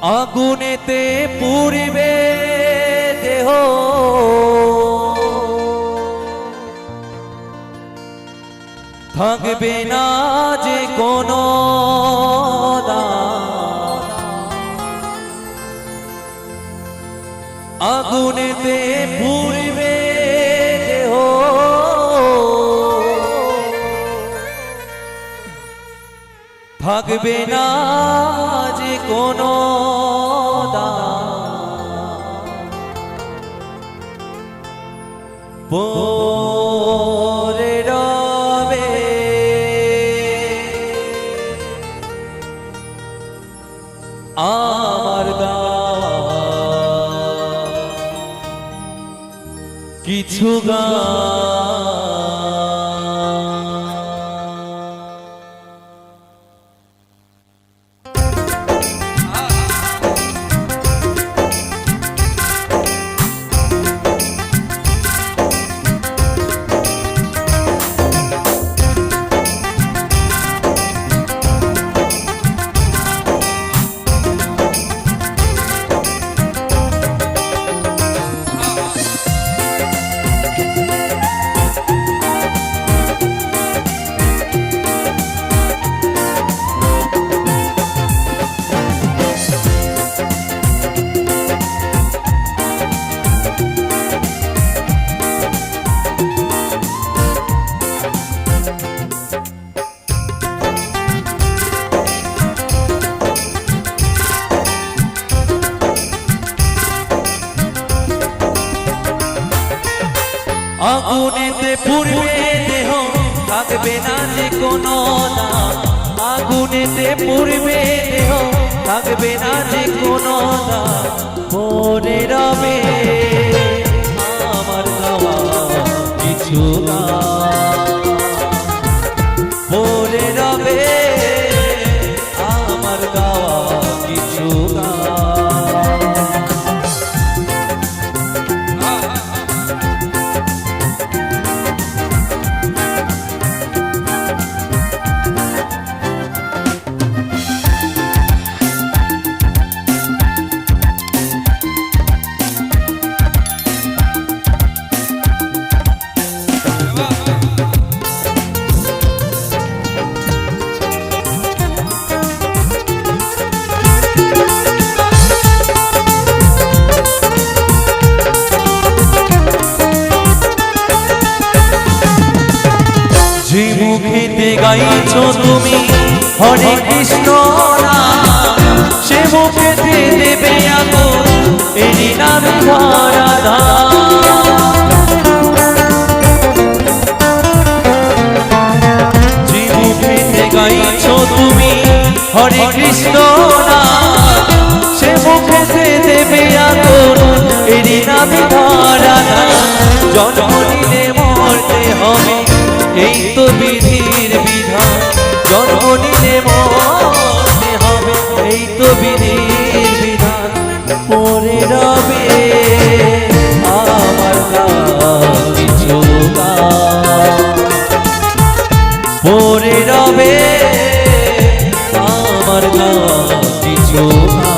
আগুনেতে পুড়িবে দেহ, থাকবে না যে কোনো দাগ। আগুনেতে পুড়িবে দেহ, থাকবে না যে কোনো পরে রবে আমার গাওয়া কিছু গান। আগুনেতে পুড়বে দেহ, থাকবে না যে কোনো দাগ। আগুনেতে পুড়বে দেহ, থাকবে না যে কোনো দাগ। পরে রবে আমার গাওয়া কিছু গান। পরে রবে আমার গাওয়া কিছু গান। যে মুখেতে গাইছো তুমি হরে কৃষ্ণ নাম, সে মুখেতে দেবে আগুন এরি নাম ধরা। যে মুখেতে গাইছো তুমি হরে কৃষ্ণ নাম, সে মুখেতে দেবে আগুন এরি নাম ধরা। জন্ম নিলে মরতে হবে এই তো বিধির বিধান। জন্ম নিলে মরতে হবে এই তো বিধির বিধান। পরে রবে আমার কিছু গান। পরে রবে আমার কিছু গান।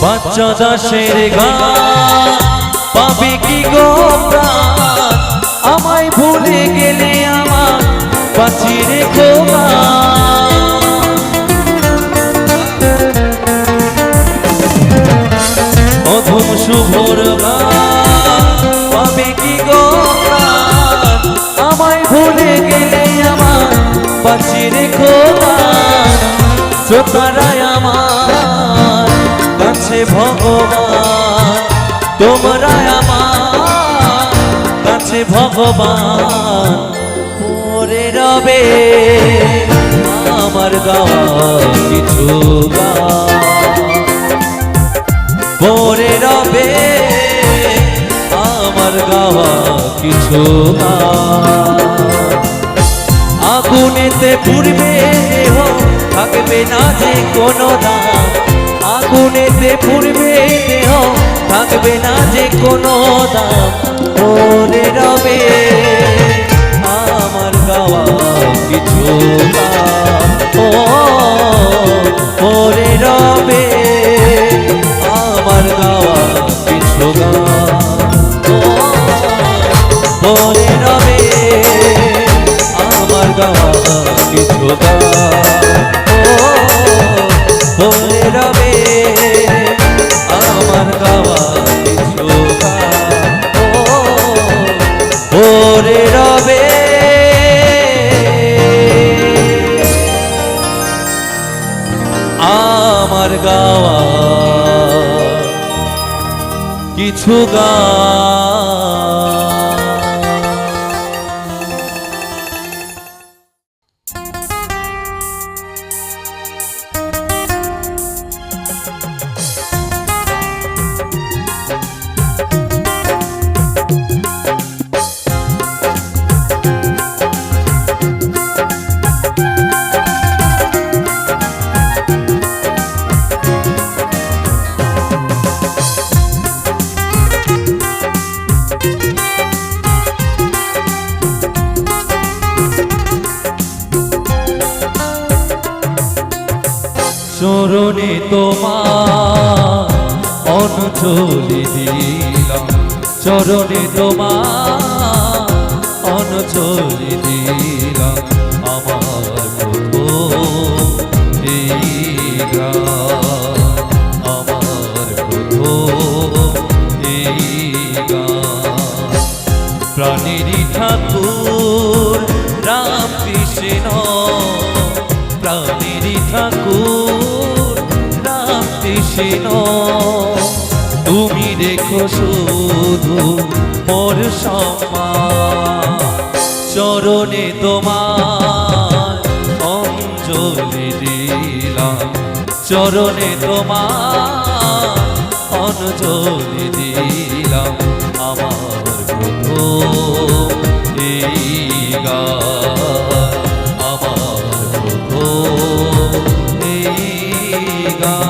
বাচ্চা দাসের গান পাবে কি গো প্রাণ, আমায় ভুলে গেলে আমার বাঁচি রেখো গান। অধম শুভর গান পাবে কি গো প্রাণ, আমায় ভুলে গেলে আমার বাঁচি রেখো গান। শ্রোতারাই আমার কাছে ভগবান, তোমরা আমার কাছে ভগবান। পরে রবে আমার গাওয়া কিছু গান, পরে রবে আমার গাওয়া কিছু গান। আগুনেতে পুড়বে দেহ, থাকবে না যে কোনো দাম। আগুনেতে পুড়বে দেহ, থাকবে না যে কোনো দাম। পরে রবে আমার গাওয়া কিছু গান, পরে রবে আমার গাওয়া কিছু গান, পরে রবে আমার গাওয়া কিছু গান, পরে রবে আমার গাওয়া কিছু গান, পরে রবে আমার গাওয়া কিছু গান। চরণে তোমার অঞ্জলি দিলাম, চরণে তোমার অঞ্জলি দিলাম। আমার প্রভু এই গান, আমার প্রভু এই গান। প্রাণেরই ঠাকুর রাম কৃষ্ণ, প্রাণেরই ঠাকুর রাম কৃষ্ণ। তুমি দেখো শুধু মোর সম্মান, চরণে তোমার অঞ্জলি দিলাম, চরণে তোমার অঞ্জলি দিলাম। আমার প্রভু এই গান, আমার প্রভু এই গান।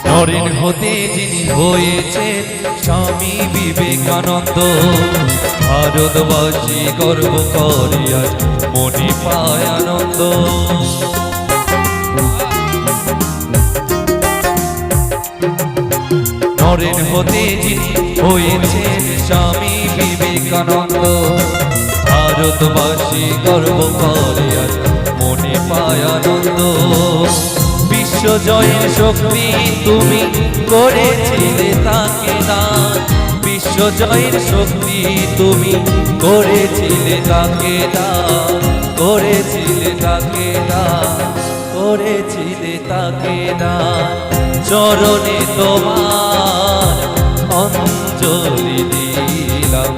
নরেন হতে যিনি হয়েছেন স্বামী বিবেকানন্দ, ভারতবাসী গর্ব করে আজ মনে পায় আনন্দ। নরেন হতে যিনি হয়েছেন স্বামী বিবেকানন্দ, ভারতবাসী গর্ব করে আজ মনে পায় আনন্দ। বিশ্ব জয়ের শক্তি তুমি করেছিলে তাকে দান, বিশ্ব জয়ের শক্তি তুমি করেছিলে তাকে দান, করেছিলে তাকে দান, করেছিলে তাকে দান। চরণে তোমার অঞ্জলি দিলাম,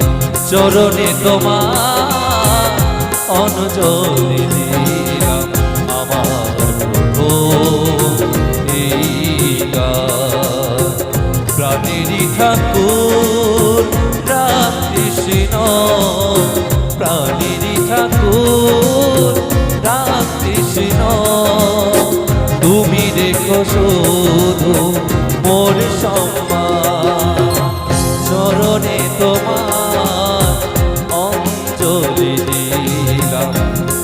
চরণে তোমার অঞ্জলি দিলাম। আমার প্রভু এই গান, প্রাণেরই ঠাকুর রাম কৃষ্ণ, প্রাণেরই ঠাকুর রাম কৃষ্ণ। তুমি দেখো শুধু মোর সম্মান, চরণে তোমার অঞ্জলি দিলাম,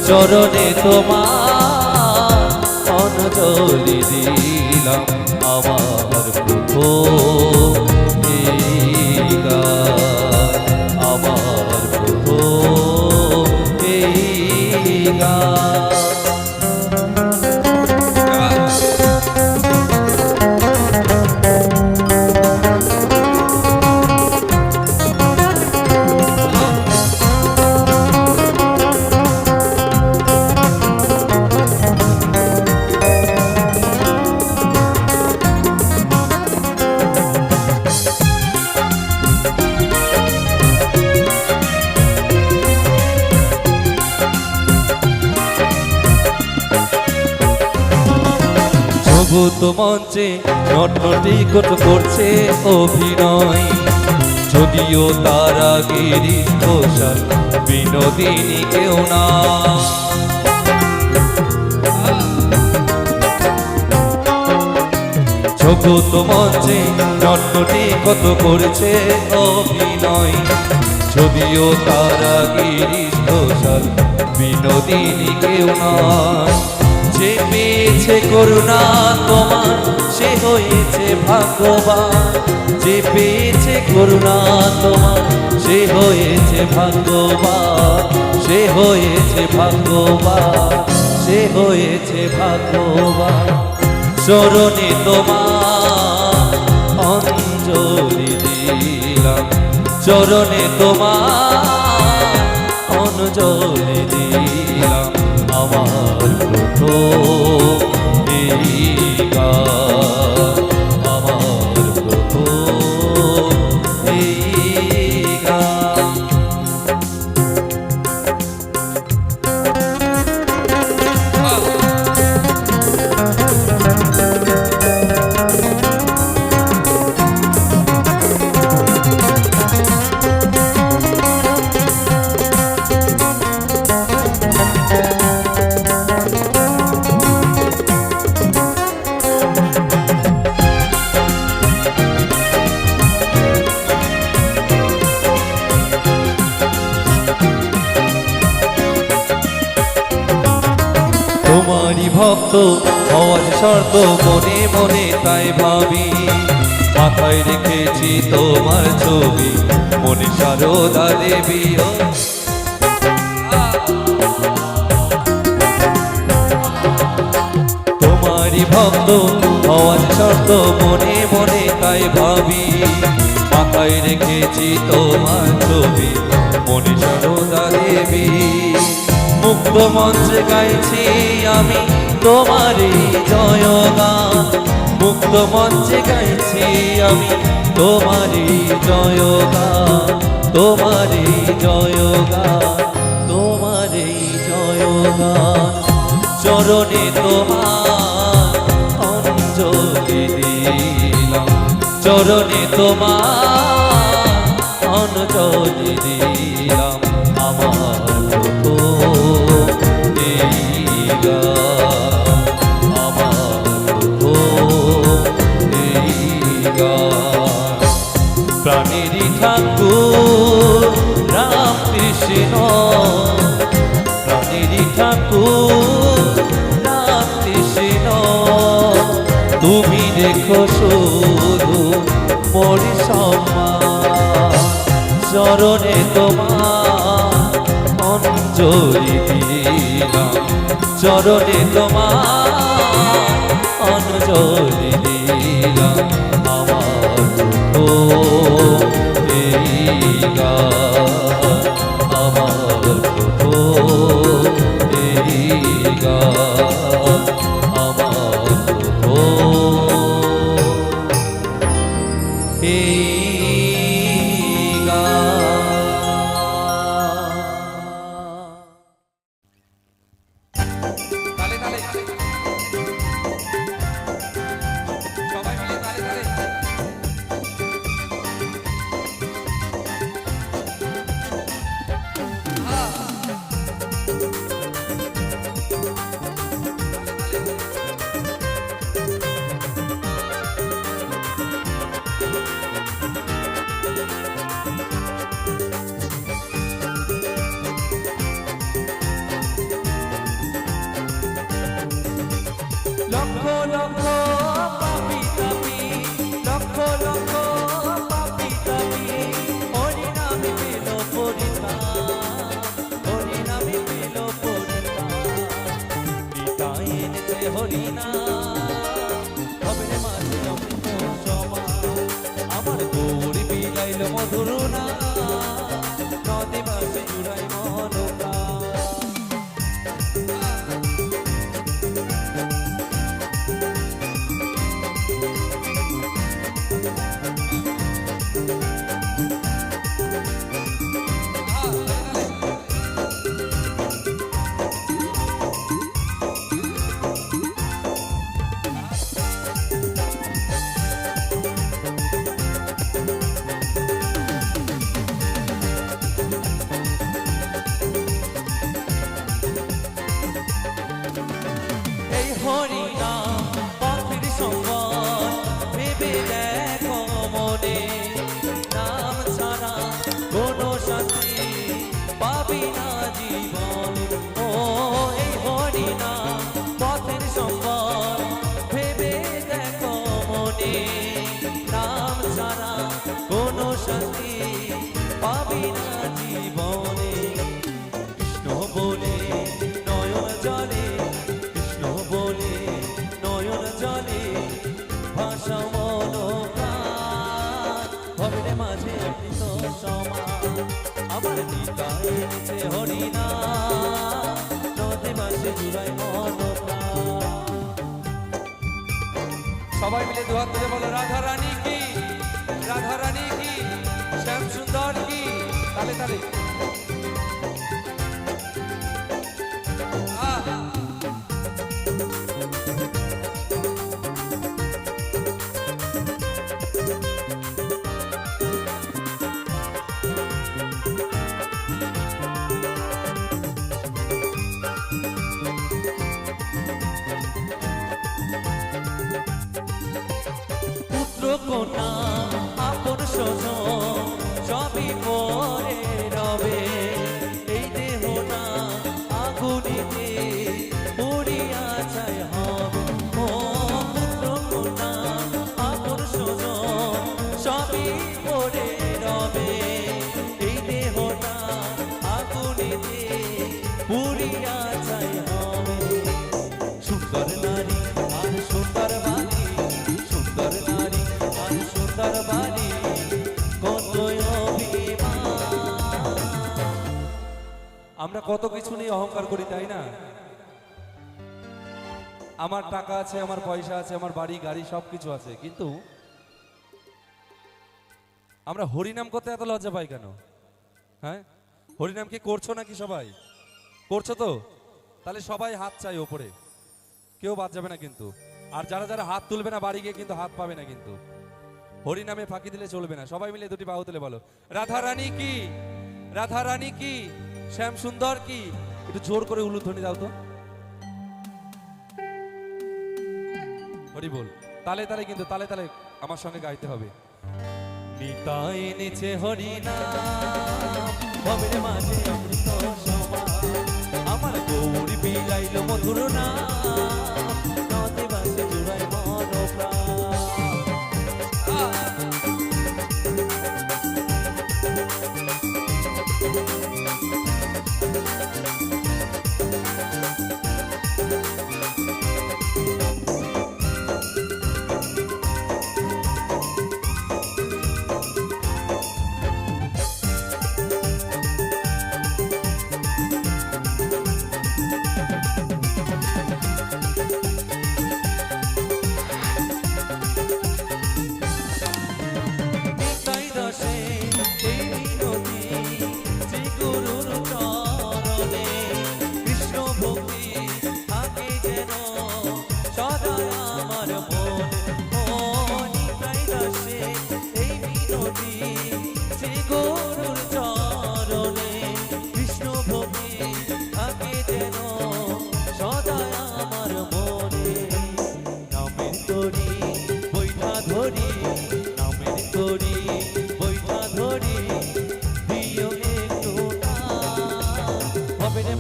চরণে তোমার অঞ্জলি দিলাম আমার প্রভু এই গান আমার প্রভু এই গান ভূত মঞ্চে নটনটি করছে অভিনয় যদিও তারা গিরিশ ঘোষাল বিনোদিনী কেউ না জগৎ মঞ্চে নটনটি করছে অভিনয় যদিও তারা গিরিশ ঘোষাল বিনোদিনী কেউ না যে পেয়েছে করুণা তোমার সে হয়েছে ভাগ্যবান যে পেয়েছে করুণা তোমার সে হয়েছে ভাগ্যবান সে হয়েছে ভাগ্যবান সে হয়েছে ভাগ্যবান চরণে তোমার অঞ্জলি দিলাম চরণে তোমার অঞ্জলি দিলাম আমার প্রভু এই গান আমার প্রভু এই গান তোমারই ভক্ত হওয়ার শর্ত মনে মনে তাই ভাবি মাথায় রেখেছি তোমার ছবি মনে সারদা দেবী তোমারই ভক্ত হওয়ার শর্ত মনে মনে তাই ভাবি মাথায় রেখেছি তোমার ছবি মনে সারদা দেবী মুক্ত মঞ্চে গাইছি আমি তোমারই জয়গান মুক্ত মঞ্চে গাইছি আমি তোমারই জয়গান তোমারই জয়গান তোমারই জয়গান চরণে তোমার অঞ্জলি দিলাম চরণে তোমার অঞ্জলি দিলাম আমার প্রভু এই গান আমার প্রভু এই গান প্রাণেরই ঠাকুর রাম কৃষ্ণ প্রাণেরই ঠাকুর রাম কৃষ্ণ তুমি দেখো শুধু মোর সম্মান চরণে তোমার অঞ্জলি দিলাম চরণে তোমার অঞ্জলি দিলাম আমার প্রভু এই গান আমার প্রভু এই গান আমার প্রভু এই নিতাই এনেছে হরিনাম নদে বাসে জুড়াই মন প্রাণ। সবাই মিলে দুহাত তুলে বলো রাধা রানী কি, রাধা রানী কি, শ্যাম সুন্দর কি। তালে তালে পুত্র কন্যা আপন স্বজন সবই পরে রবে, এই দেহ না আগুনিতে পুড়িয়া ছাই হবে। ও পুত্র কন্যা আপন স্বজন সবই পরে রবে, এই দেহটা আগুনিতে পুড়িয়া ছাই হবে। সুন্দর নারী আর সুন্দর বাড়ি, সুন্দর নারী আর সুন্দর বাড়ি, কত অভিমান। আমরা কত কিছু নিয়ে অহংকার করি তাই না? আমার টাকা আছে, আমার পয়সা আছে, আমার বাড়ি গাড়ি সবকিছু আছে, কিন্তু আমরা হরিনাম করতে এত লজ্জা পাই কেন? হ্যাঁ, হরিনাম কি করছো নাকি? সবাই করছো তো? তাহলে সবাই হাত চাই ওপরে, কেউ বাদ যাবে না কিন্তু। আর যারা যারা হাত তুলবে না বাড়ি গিয়ে কিন্তু হাত পাবে না কিন্তু। হরিনামে ফাঁকি দিলে চলবে না। সবাই মিলে দুটি বাহু তুলে বলো রাধা রানী কি, রাধা রানী কি, শ্যাম সুন্দর কি। একটু জোর করে উলুধ্বনি দাও তো। হরি বল। তালে তালে কিন্তু, তালে তালে আমার সঙ্গে গাইতে হবে। নিতাই এনেছে হরিনাম ভবের মাঝে অমৃত সমান, আমার গৌরী বিলাইল মধুর নাম নদে বাসে জুড়াই মন প্রাণ।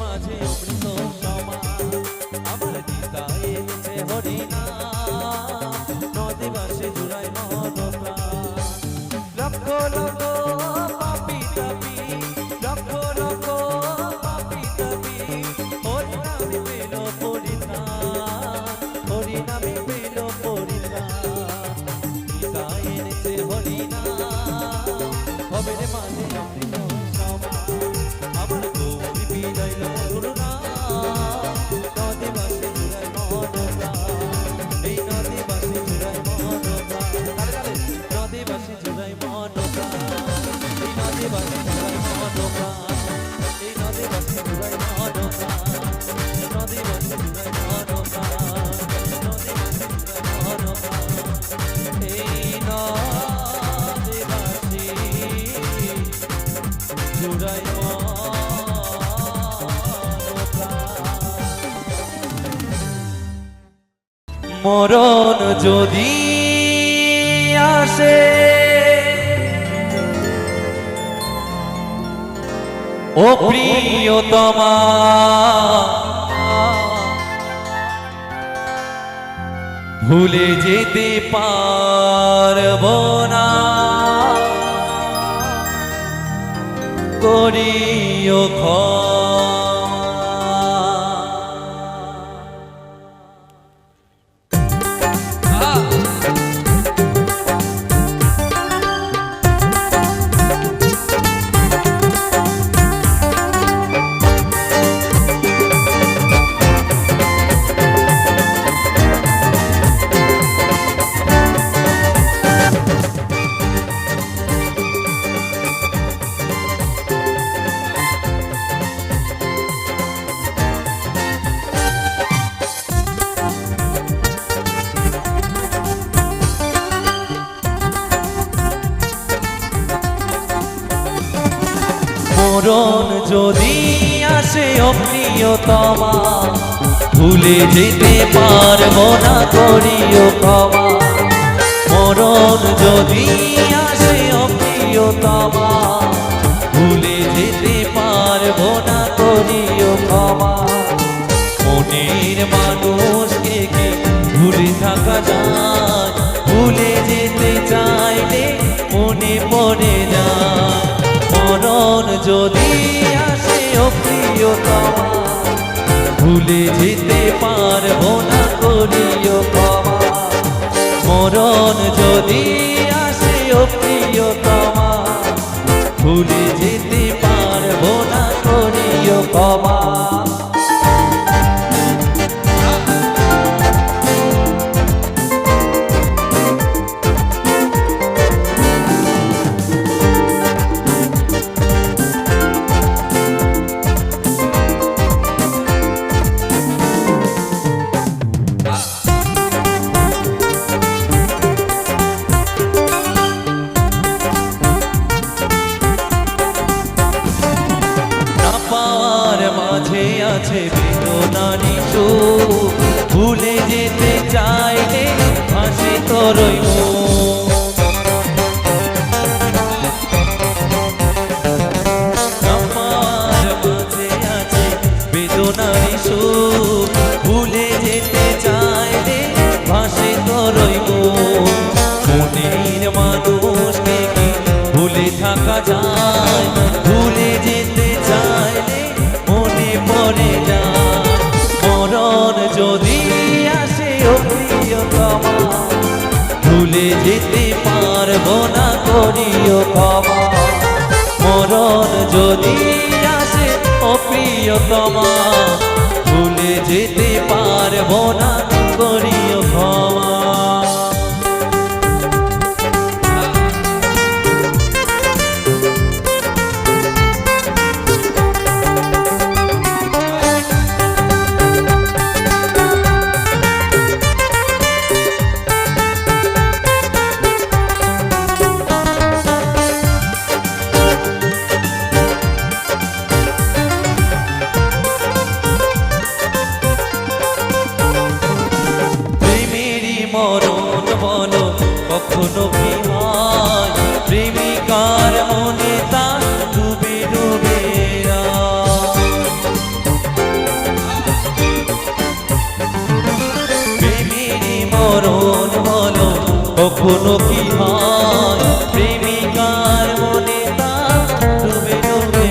মাঝে অমৃত সমান, আমার নিতাই এনেছে হরিনাম নদে বাসে জুড়াই মন প্রাণ। লক্ষ লক্ষ পাপি তাপি, লক্ষ লক্ষ পাপি তাপি, হরিনামে পেল পরিত্রাণ, হরিনামে পেল পরিত্রাণ। নিতাই এনেছে হরিনাম ভবের মাঝে অমৃত সমান, আমার গৌরী বিলাইল মধুর নাম নদে বাসে জুড়াই মন প্রাণ। এই নদে বাসে জুড়াই মন প্রাণ। তালে তালে নদে বাসে জুড়াই মন প্রাণ, এই নদে বাসে জুড়াই মন প্রাণ, এই নদে বাসে জুড়াই মন প্রাণ, নদে বাসে জুড়াই মন প্রাণ, নদে বাসে জুড়াই মন প্রাণ, এই নদে বাসে জুড়াই মন। মরণ যদি আসে ও প্রিয়তমা, ভুলে যেতে পারব না, করিও মরণ যদি আসে ও প্রিয়তমা, ভুলে যেতে পারবো না করিও ক্ষমা। মরণ যদি আসে ও প্রিয়তমা, ভুলে যেতে পারবো না করিও ক্ষমা। মনের মানুষকে কি ভুলে থাকা যায়? ভুলে যেতে চাইলে মনে পড়ে যায়। মরণ যদি আসে ও প্রিয়তমা, ভুলে যেতে পারবো না করিও ক্ষমা। মরণ যদি আসে ও প্রিয়তমা, ভুলে যেতে পারবো না করিও ক্ষমা। মাঝে আছে বেদনারি সুখ, ভুলে যেতে চাইলে হাসি তোরই মুখ। আমার মাঝে আছে বেদনারি সুখ, ভুলে যেতে চাইলে হাসি তোরই মুখ। মনের মানুষকে কি ভুলে থাকা যায়? ভুলে যেতে চাইলে মনে পড়ে যায়। মরণ যদি আসে ও প্রিয়তমা, ভুলে যেতে পারবো না করিও ক্ষমা। মরণ যদি আসে ও প্রিয়তমা, ভুলে যেতে পারবো না করিও ক্ষমা। মরণ বলো কখনো কি হয়? প্রেমিকার মনে তা ডুবে ডুবে প্রেমেরই মরণ বলো কখনো কি হয়? প্রেমিকার মনে তা ডুবে ডুবে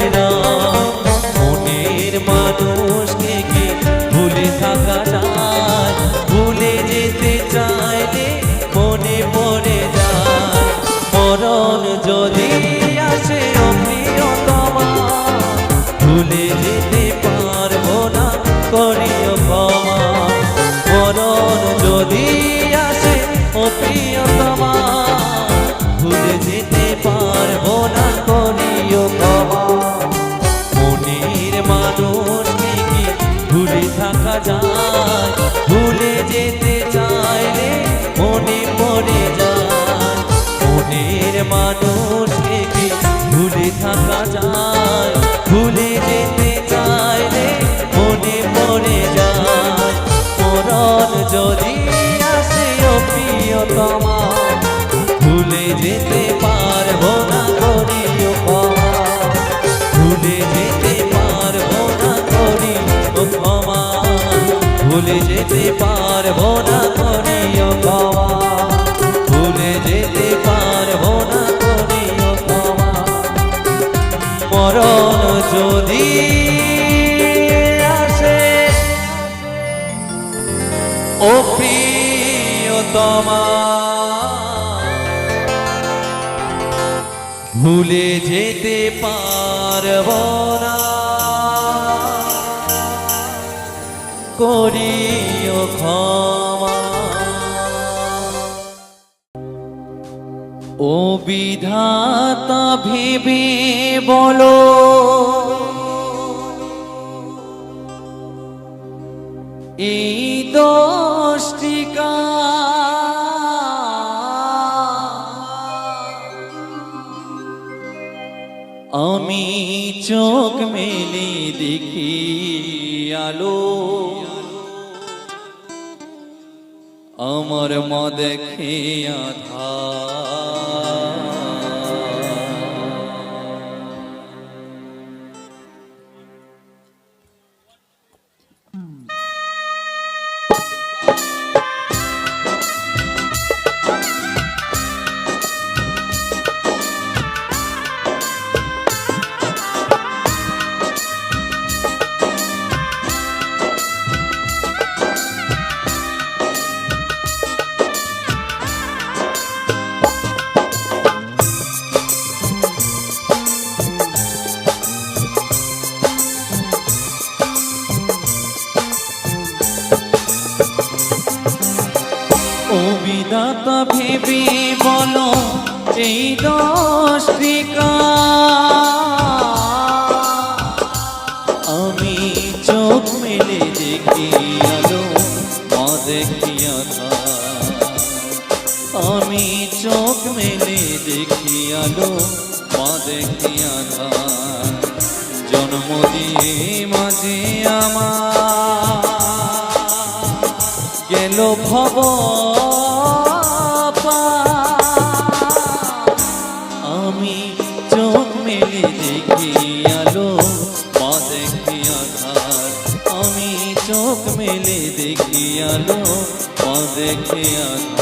মনের মানুষকে কি ভুলে থাকা যায়? ভুলে যেতে চাইলে মনে পড়ে যায়। মরণ যদি আসে ও প্রিয়তমা, ভুলে যেতে পারবো না করিও ক্ষমা। মরণ যদি আসে ও প্রিয়তমা, ভুলে যেতে পারবো না করিও ক্ষমা। মনের মানুষকে কি ভুলে থাকা যায়? ভুলে যেতে চাইলে মনে পড়ে যায়। মনের মানুষকে কি ভুলে থাকা যায়? ভুলে যেতে চাইলে মনে পড়ে যায়। মরণ যদি আসে ও প্রিয়তমা, ভুলে যেতে পারবো না করিও ক্ষমা। ভুলে যেতে পারবো না করিও ক্ষমা। ভুলে যেতে পারবো না করিও ক্ষমা। ভুলে যেতে পারবো না করিও ক্ষমা। মরণ যদি আসে ও প্রিয়তমা, ভুলে যেতে পারবো না করিও ক্ষমা। ও বিধাতা ভেবে বলো, এই দশটিকা আমি চোখ মেলি দেখি আলো, আমার মা দেখে আধার। ও বিধাতা ভেবে বলো এই দশটি আমি চোখ মেলে দেখি আলো, মা দেখি আধার। আমি চোখ মেলে দেখি আলো, মা দেখি আধার। জন্ম দিয়ে মাঝে আমার গেল ভব আমি চোখ মেলে দেখি আলো, মা দেখি আধার। আমি চোখ মেলে দেখি আলো, মা দেখি আধার।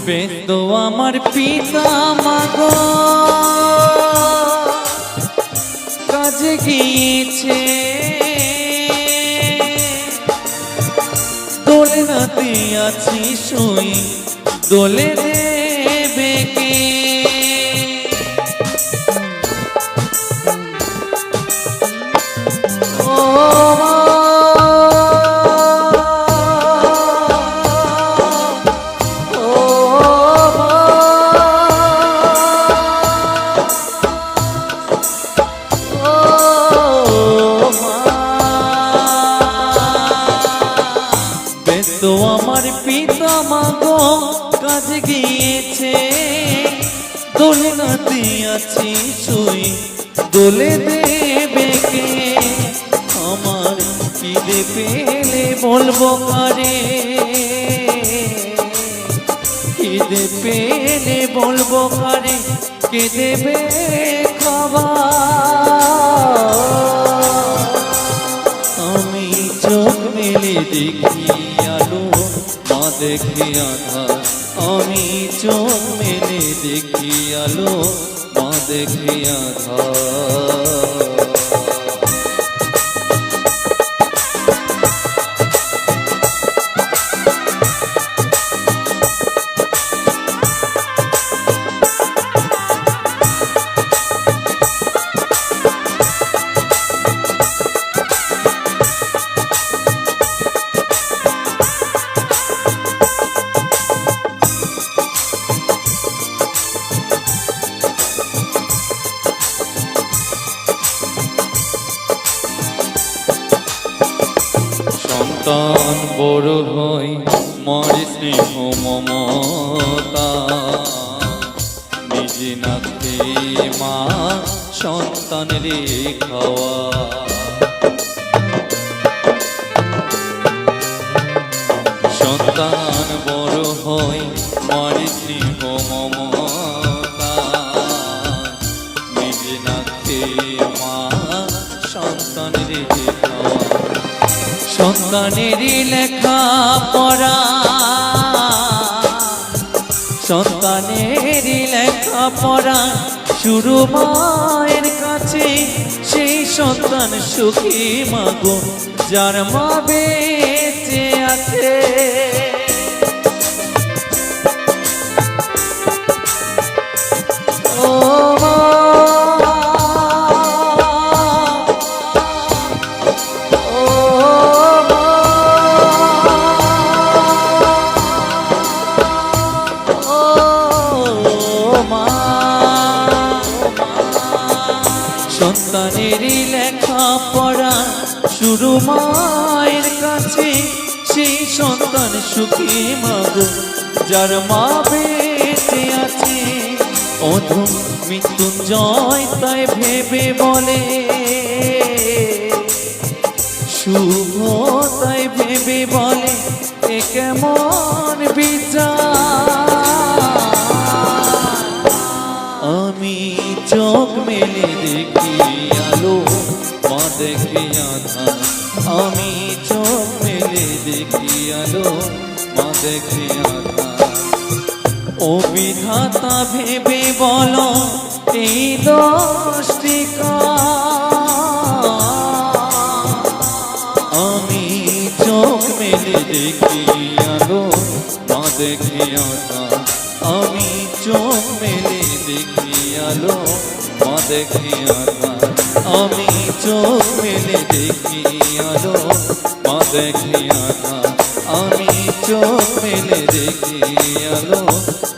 বেদ আমার পিতা মাগো কাজে গিয়েছে, দোলে নাতে আছি শুই, দোলে দেবে কে? তো আমার পিতা মাগো কাজে গিয়েছে, দোলে নাতে আছি শুই, দোলে দেবে কে? আমার খিদে পেলে বলবো কারে, খিদে পেলে বলবো কারে, কে দেবে খাবার? আমি চোখ মেলে দেখি আলো, মা দেখি আধার। আমি চোখ মেলে দেখি আলো, মা দেখি আধার। সন্তান বড় হয় মার স্নেহ মমতা, নিজে না খেয়ে মা সন্তানের খাওয়া। সন্তান বড় মেলে খাওয়া সন্তানেরই লেখা পড়া সন্তানেরই লেখা পড়া শুরু মায়ের কাছে সেই সন্তান সুখী মাগো যার মা বেঁচে আছে ও মা ও মা সন্তানেরই লেখা পড়া শুরু মায়ের কাছে সেই সন্তান সুখী মাগো যার মা বেঁচে আছে অধম মৃত্যুঞ্জয় তাই ভেবে বলে শুভ তাই ভেবে বলে এ কেমন বিচার আমি চোখ মেলে দেখি আলো মা দেখি আধার আমি চোখ মেলে দেখি আলো মা দেখি আধার ও বিধাতা ভেবে বলো এই দশটি আমি চোখ মেলে দেখি আলো মা দেখি আধার আমি চোখ মেলে দেখি আলো মা দেখি আধার আমি চোখ মেলে দেখি আলো মা দেখি আধার আমি চোখ মেলে দেখি আলো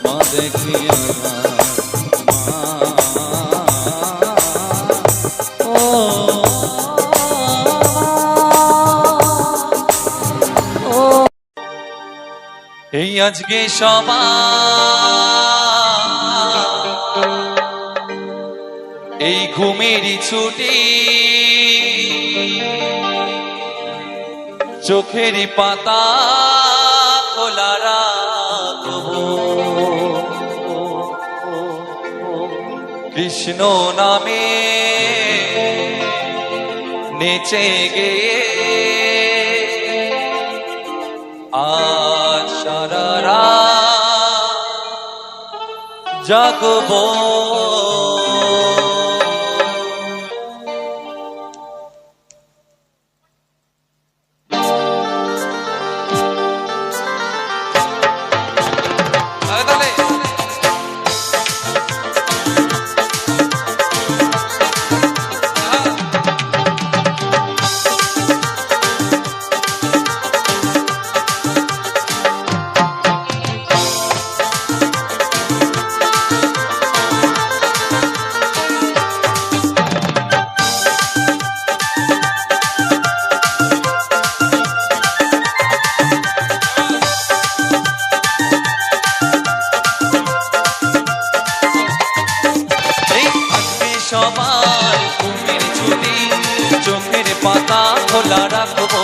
মা দেখি আধার এই আজকে সবাই এই ঘুমেরই ছুটি চোখেরই পাতা খোলা রাখবো কৃষ্ণ নামে নেচে গিয়ে আজ সারা রাত জাগবো সবার ঘুমের ছুটি চোখের পাতা খোলা রাখবো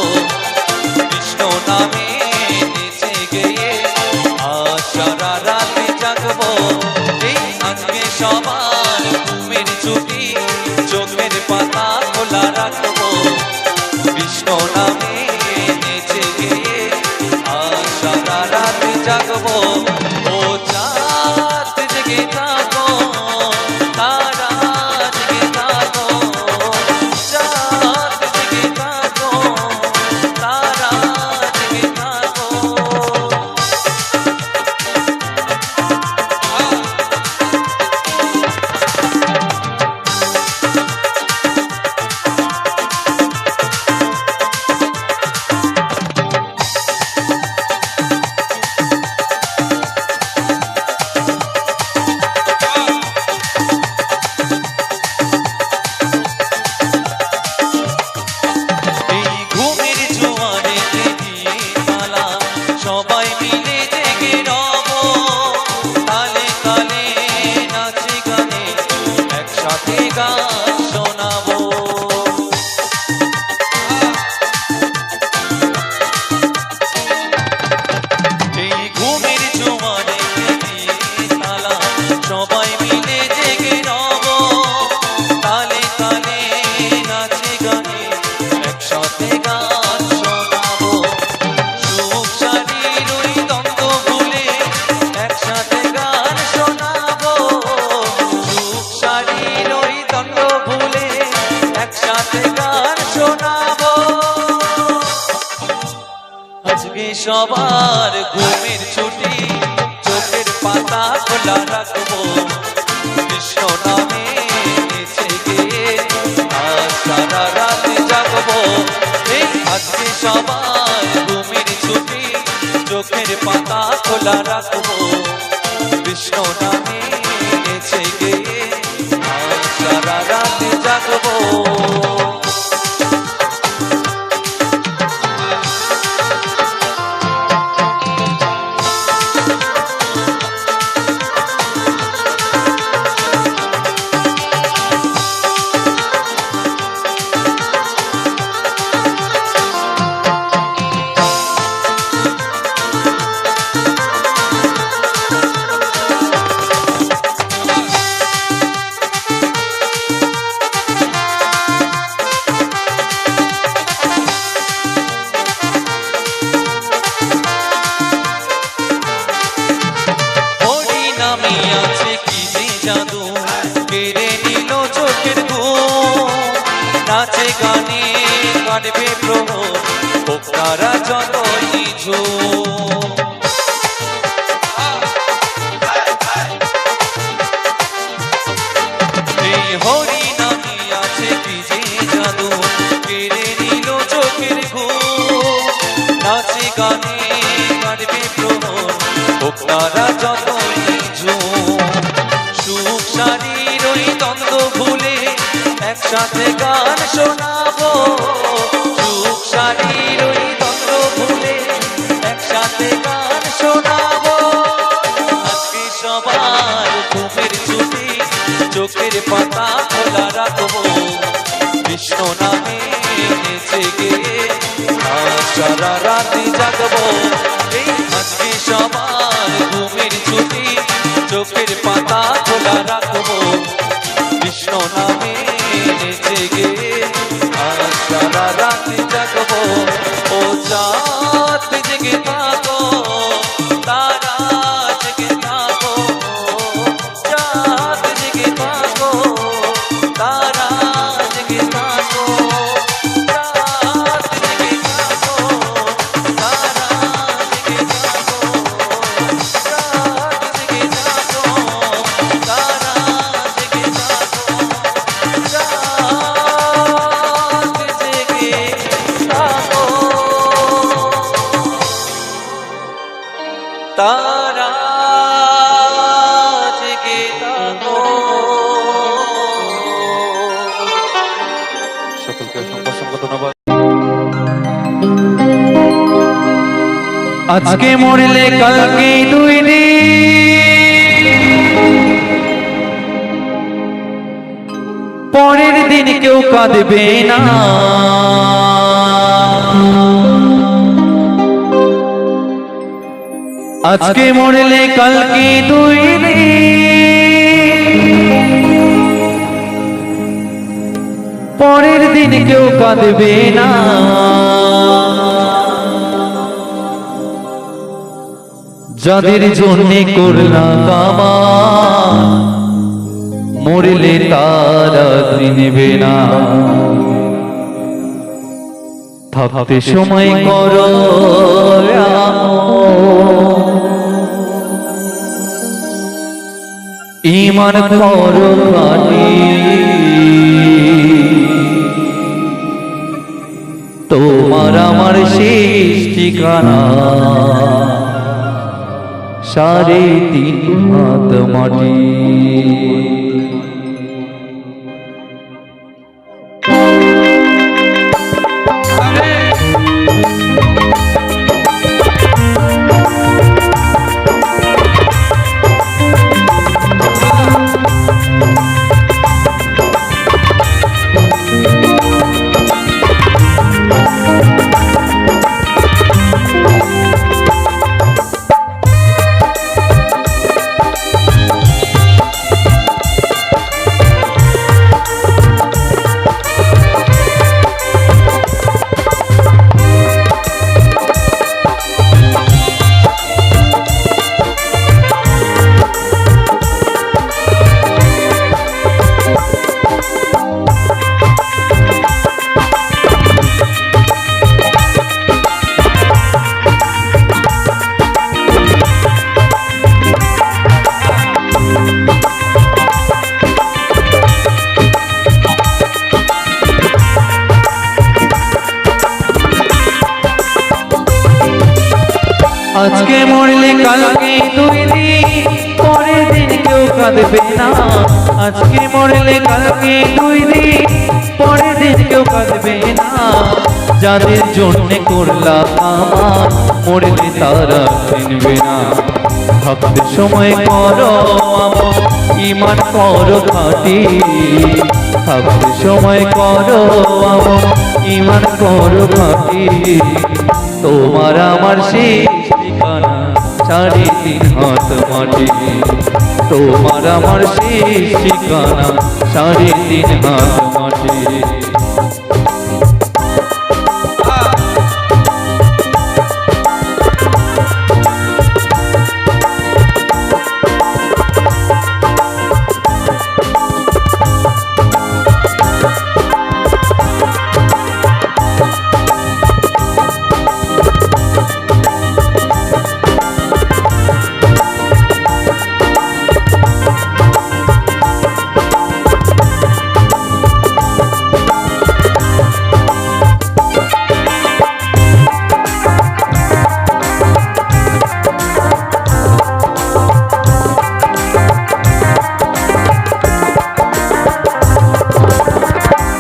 কৃষ্ণ নামে নেচে গিয়ে আজ সারা রাতে জাগবো এই আজকে সবার ঘুমের ছুটি চোখের পাতা খোলা রাখবো কৃষ্ণ নামে নেচে গিয়ে আজ সারা রাতে জাগবো ও চাঁদ জেগে থাকো তারা সবার ঘুমের ছুটি চোখের পাতা খোলা রাখবো কৃষ্ণ নামে নেচে গিয়ে আজ সারা রাত জাগবো এই আজকে সবার ঘুমের ছুটি চোখের পাতা খোলা রাখবো কৃষ্ণ নামে নেচে গিয়ে আজ সারা রাত জাগবো জাদু কেড়ে নিল চোখের ঘুম নাচে গানে কাটবে প্রহর হোক তারা যত নিঝুম এই হরি নামে আছে কি যে জাদু কেড়ে নিল চোখের ঘুম নাচে গানে কাটবে প্রহর হোক তারা যত নিঝুম সুখ শারীর ওই দ্বন্দ্ব ভুলে একসাথে গান শোনাবো সুখ শারীর ওই দ্বন্দ্ব ভুলে একসাথে গান শোনাবো আজকে সবার ঘুমের ছুটি চোখের পাতা খোলা রাখবো কৃষ্ণ নামে নেচে গিয়ে আজ সারা রাত জাগবো এই আজকে সবার ঘুমের ছুটি চোখের পাতা খোলা রাখবো কৃষ্ণ নামে নেচে গিয়ে আজ সারা রাত জাগবো ও চাঁদ জেগে থাকো তারা জেগে থাকো চাঁদ জেগে থাকো তারা জেগে থাকো চাঁদ জেগে থাকো তারা জেগে থাকো চাঁদ জেগে থাকো তারা জেগে থাকো চাঁদ জেগে থাকো তারা জেগে থাকো সকলকে অসংখ্য ধন্যবাদ। আজকে মরলে কালকে দুই দিন পরের দিন কেউ কাঁদবে না আজকে মরলে কালকে দুই দিন পরের দিন কেউ কাঁদবে না যাদের জন্যে করলাম কামা মরলে তারা চিনবে না থাকতে সময় করো ঈমান করো খাটি তোমার আমার শেষ ঠিকানা 3.5 হাত মাটি আজকে মরলে কালকে 2 দিন, পরের দিন কেউ কাঁদবে না। আজকে মরলে কালকে 2 দিন, পরের দিন কেউ কাঁদবে না। যাদের জন্য করলাম আমার, মরলে তারা চিনবে না। থাকতে সময় করো আমল, ঈমান করো খাঁটি। থাকতে সময় করো আমল, ঈমান করো খাঁটি। তোমার আমার শেষ ঠিকানা 3.5 হাত মাটি। তোমার আমার শেষ ঠিকানা 3.5 হাত মাটি।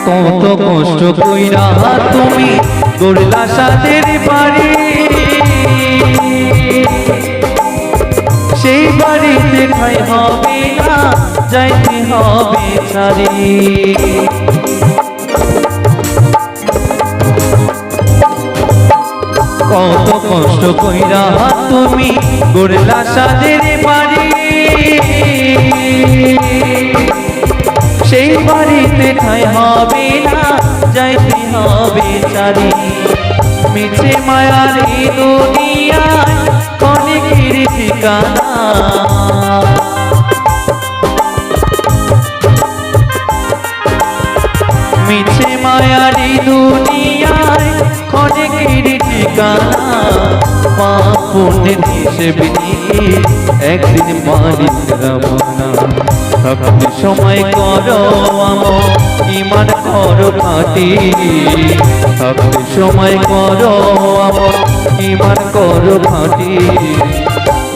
কত কষ্ট কইরা তুমি গড়লা সাদের বাড়ি, সেই বাড়িতে ঠাই হবে না, যাইতে হবে ছাড়ি। কত কষ্ট কইরা তুমি গড়লা সাদের বাড়ি, সেই বাড়িতে ঠাই হবে না, যাইতে হবে চারি। মিছে মায়ার এই দুনিয়ায় অনেকের ঠিকানা। মিছে মায়ার এই দুনিয়ায় অনেকের ঠিকানা। পাপ পুণ্যের হিসেব নিয়ে একদিন মালিক রবানা। থাকতে সময় করো আমল, ঈমান করো খাঁটি। থাকতে সময় করো আমল, ঈমান করো খাঁটি।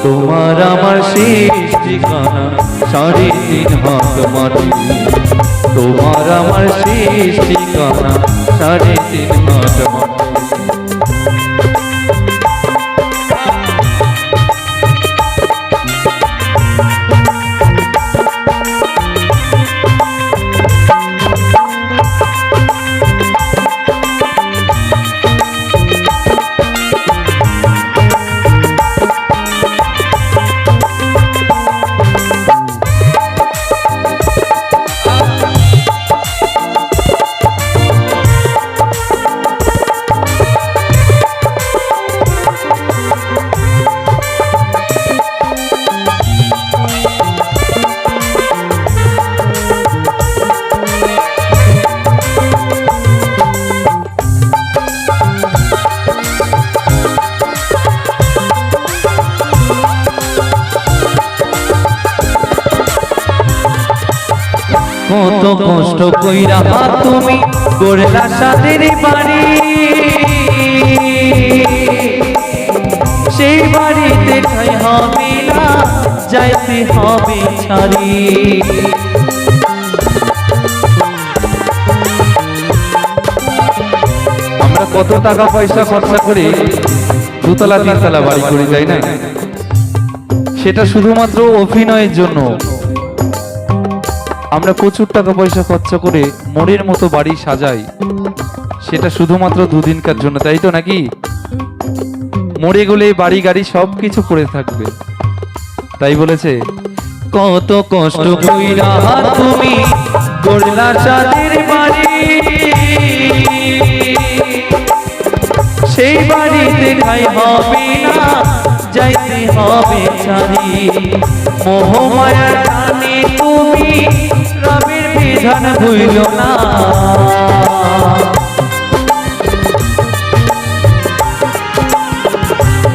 তোমার আমার শেষ ঠিকানা 3.5 হাত মাটি। তোমার আমার শেষ ঠিকানা 3.5 হাত মাটি। কত কষ্ট কইরা তুমি গড়লা সাদের বাড়ি, সেই বাড়িতে ঠাই হবে না, যাইতে হবে ছাড়ি। আমরা কত টাকা পয়সা খরচা করে 2 তলা 3 তলা বাড়ি করি, তাই না? সেটা শুধুমাত্র অভিনয়ের জন্য। আমরা প্রচুর টাকা পয়সা খরচা করে মোড়ের মতো বাড়ি সাজাই, সেটা শুধুমাত্র 2 দিনকার জন্য, তাই তো নাকি? মরে গেলে বাড়ি গাড়ি সবকিছু পড়ে থাকবে। তাই বলেছে কত কষ্ট কইরা তুমি গড়লা সাদের বাড়ি, সেই বাড়িতে ঠাই হবে না, যাইতে হবে ছাড়ি। মোহ মায়ার টানে তুমি রবের বিধান ভুইল না।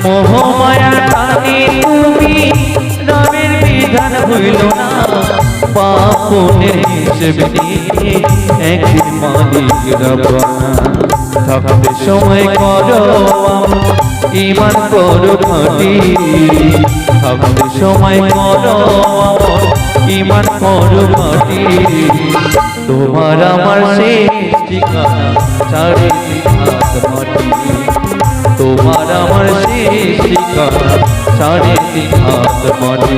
মোহ মায়ার টানে তুমি রবের বিধান ভুইল না। পাপ পুণ্যের হিসেব নিয়ে একদিন মালিক রবানা। থাকতে সময় করো ইমান করো খাঁটি, ভাবতে সময় করো ইমান করো খাঁটি। তোমার আমার শেষ ঠিকানা চারিদিক হাত মাটি, তোমার আমার শেষ ঠিকানা চারিদিক হাত মাটি।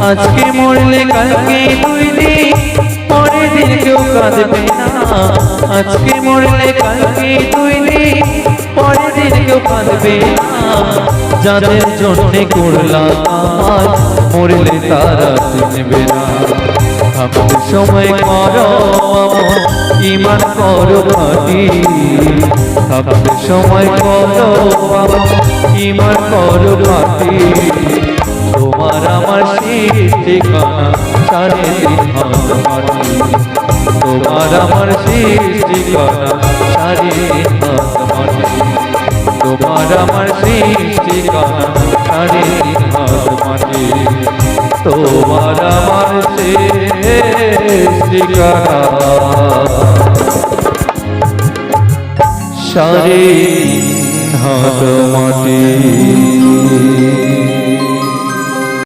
আজকে মরলে কালকে দুই দিন, পরের দিন কেউ কাঁদবে না। আজকে মরলে কালকে দুই দিন, পরের দিন কেউ কাঁদবে না। যাদের জন্যে করলাম কাজ, মরলে তারা চিনবে না। ভাবতে সময় করো ইমান করো খাঁটি, ভাবতে সময় করো ইমান করো খাঁটি। তোমার আমার শেষ ঠিকানা চারিদিক হাত মাটি, তোমার আমার শেষ ঠিকানা চারিদিক হাত মাটি, তোমার আমার শেষ ঠিকানা চারিদিক হাত মাটি, তোমার আমার শেষ ঠিকানা চারিদিক হাত মাটি।